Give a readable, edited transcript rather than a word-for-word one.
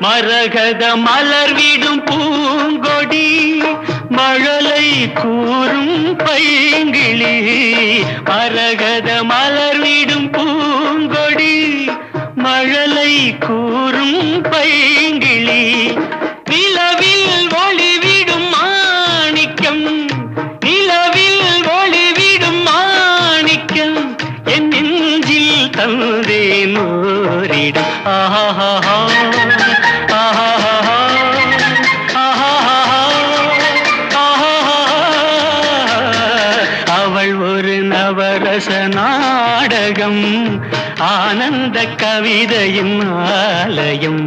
மரகத மலர்விடும் பூங்கொடி மழலை கூறும் பைங்கிளி மரகத மலர்விடும் பூங்கொடி மழலை கூறும் பைங்கிளி நிலவில் ஒளிவிடும் மாணிக்கம் நிலவில் ஒளிவிடும் மாணிக்கம் என் நெஞ்சில் தந்தேன் ஓரிடம் ஆஹா அவள் ஒரு நவரச நாடகம் ஆனந்த கவிதையின் ஆலயம்